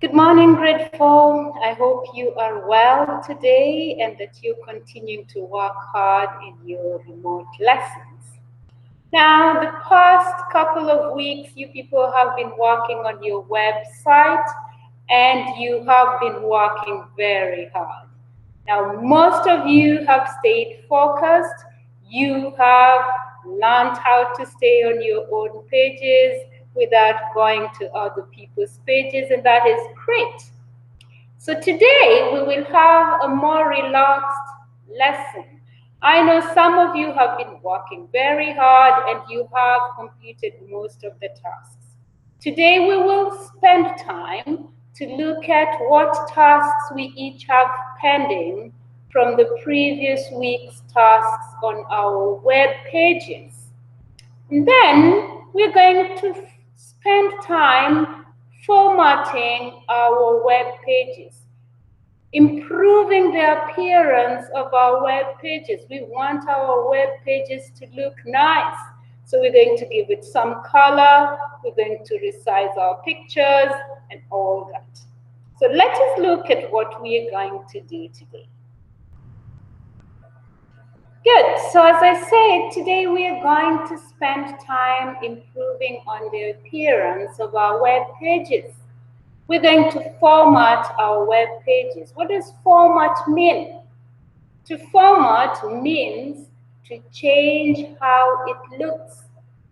Good morning, grade 4. I hope you are well today and that you're continuing to work hard in your remote lessons. Now, the past couple of weeks, you people have been working on your website and you have been working very hard. Now, most of you have stayed focused. You have learned how to stay on your own pages without going to other people's pages, and that is great. So today we will have a more relaxed lesson. I know some of you have been working very hard and you have completed most of the tasks. Today we will spend time to look at what tasks we each have pending from the previous week's tasks on our web pages. And then we're going to spend time formatting our web pages, improving the appearance of our web pages. We want our web pages to look nice. So we're going to give it some color, we're going to resize our pictures and all that. So let us look at what we are going to do today. Good. So as I said, today we are going to spend time improving on the appearance of our web pages. We're going to format our web pages. What does format mean? To format means to change how it looks.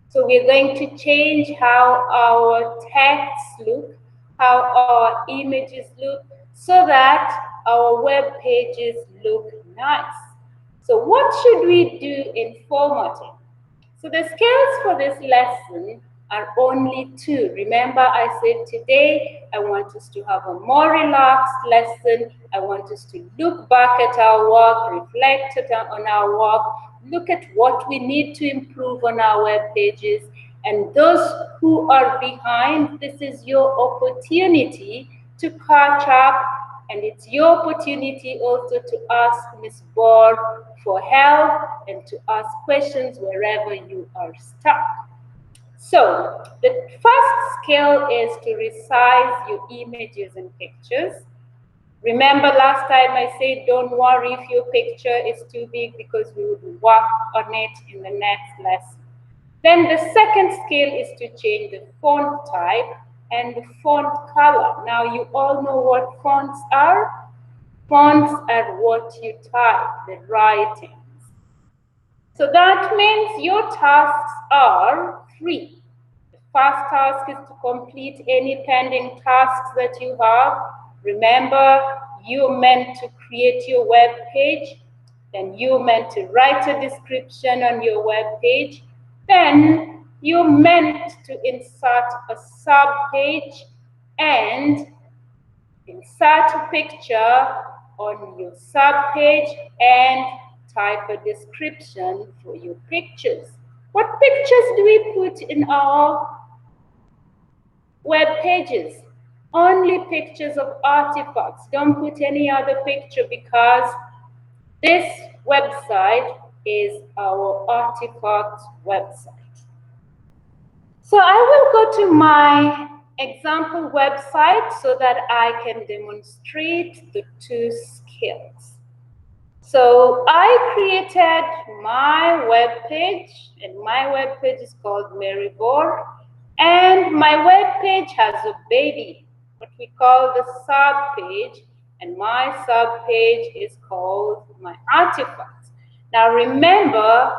So we're going to change how our texts look, how our images look, so that our web pages look nice. So what should we do in formatting? So the skills for this lesson are only two. Remember, I said today I want us to have a more relaxed lesson. I want us to look back at our work, reflect on our work, look at what we need to improve on our web pages. And those who are behind, this is your opportunity to catch up. And it's your opportunity also to ask Ms. Board for help and to ask questions wherever you are stuck. So the first skill is to resize your images and pictures. Remember last time I said don't worry if your picture is too big because we will work on it in the next lesson. Then the second skill is to change the font type and the font color. Now you all know what fonts are. Fonts are what you type, the writings. So that means your tasks are three. The first task is to complete any pending tasks that you have. Remember, you're meant to create your web page. Then you're meant to write a description on your web page. Then you're meant to insert a sub-page and insert a picture on your sub-page and type a description for your pictures. What pictures do we put in our web pages? Only pictures of artifacts. Don't put any other picture because this website is our artifact website. So I will go to my example website so that I can demonstrate the two skills. So I created my web page, and my web page is called Maryboard, and my web page has a baby, what we call the sub page, and my sub page is called my artifacts. Now remember,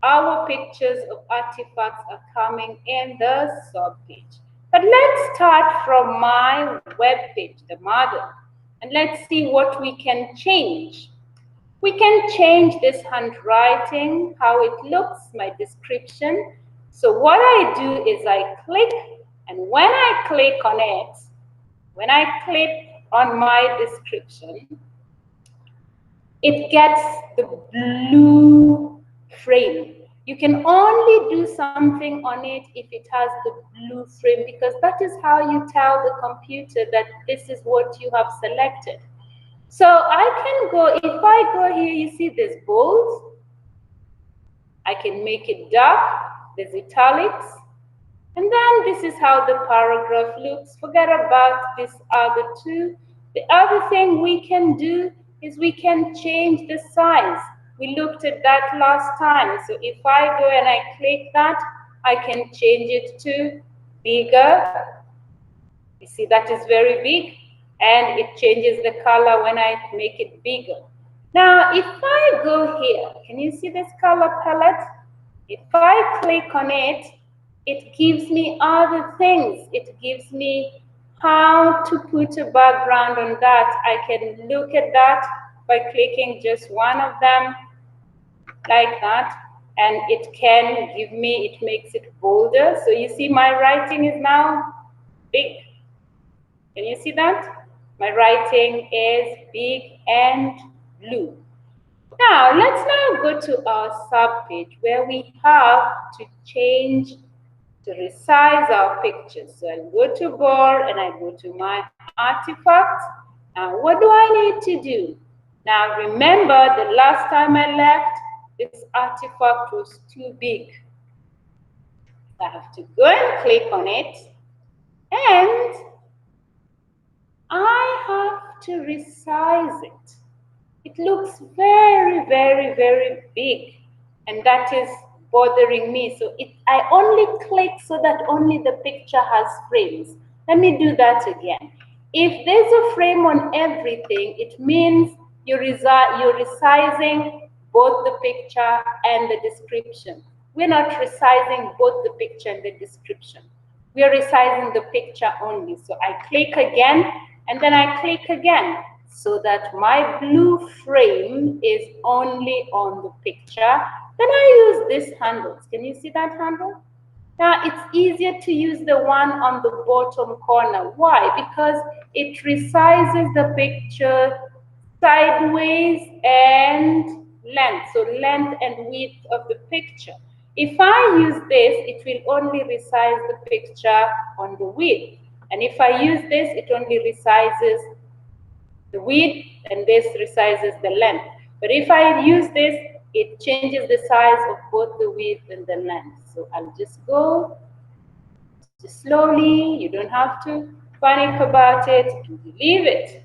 our pictures of artifacts are coming in the sub page. But let's start from my web page, the mother, and let's see what we can change. We can change this handwriting, how it looks, my description. So what I do is I click, and when I click on it, when I click on my description, it gets the blue frame. You can only do something on it if it has the blue frame, because that is how you tell the computer that this is what you have selected. So I can go, if I go here, you see this bold. I can make it dark, there's italics. And then this is how the paragraph looks. Forget about this other two. The other thing we can do is we can change the size. We looked at that last time. So if I go and I click that, I can change it to bigger. You see that is very big, and it changes the color when I make it bigger. Now, if I go here, can you see this color palette? If I click on it, it gives me other things. It gives me how to put a background on that. I can look at that by clicking just one of them like that, and it can give me, it makes it bolder. So you see my writing is now big. Can you see that? My writing is big and blue. Now, let's now go to our sub-page where we have to change, to resize our pictures. So I'll go to board and I go to my artifacts. Now, what do I need to do? Now, remember the last time I left, this artifact was too big. I have to go and click on it, and I have to resize it. It looks very, very, very big, and that is bothering me. So I only click so that only the picture has frames. Let me do that again. If there's a frame on everything, it means you're resizing both the picture and the description. We're not resizing both the picture and the description. We are resizing the picture only. So I click again, and then I click again, so that my blue frame is only on the picture. Then I use these handles. Can you see that handle? Now it's easier to use the one on the bottom corner. Why? Because it resizes the picture sideways and length. So length and width of the picture. If I use this, it will only resize the picture on the width. And if I use this, it only resizes the width, and this resizes the length. But if I use this, it changes the size of both the width and the length. So I'll just go slowly. You don't have to panic about it. You leave it.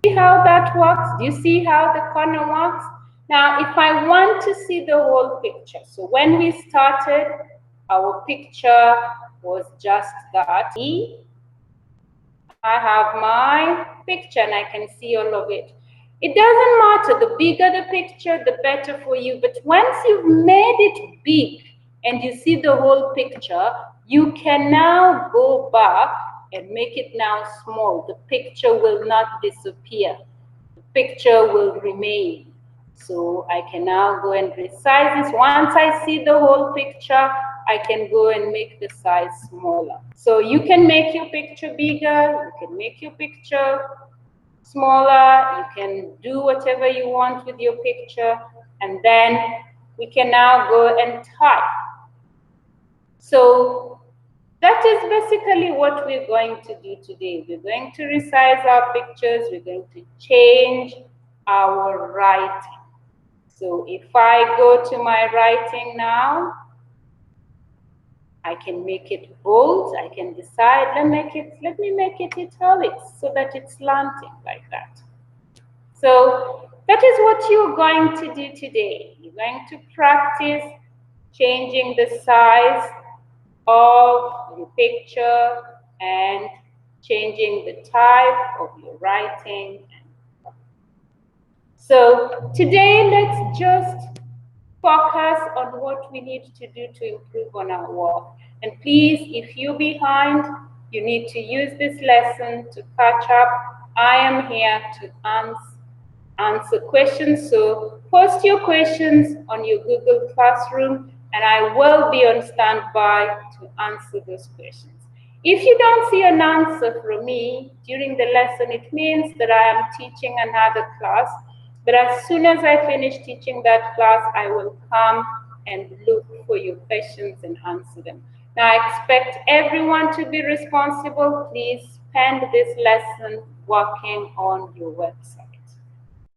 See how that works? Do you see how the corner works? Now, if I want to see the whole picture, so when we started, our picture was just that. I have my picture and I can see all of it. It doesn't matter, the bigger the picture, the better for you. But once you've made it big and you see the whole picture, you can now go back and make it now small. The picture will not disappear. The picture will remain. So I can now go and resize this. Once I see the whole picture, I can go and make the size smaller. So you can make your picture bigger, you can make your picture smaller, you can do whatever you want with your picture, and then we can now go and type. So that is basically what we're going to do today. We're going to resize our pictures, we're going to change our writing. So if I go to my writing now, I can make it bold. I can decide, let me make it italics so that it's slanting like that. So that is what you're going to do today. You're going to practice changing the size of your picture and changing the type of your writing. So today, let's just focus on what we need to do to improve on our work. And please, if you're behind, you need to use this lesson to catch up. I am here to answer questions. So post your questions on your Google Classroom, and I will be on standby to answer those questions. If you don't see an answer from me during the lesson, it means that I am teaching another class. But as soon as I finish teaching that class, I will come and look for your questions and answer them. Now, I expect everyone to be responsible. Please spend this lesson working on your website.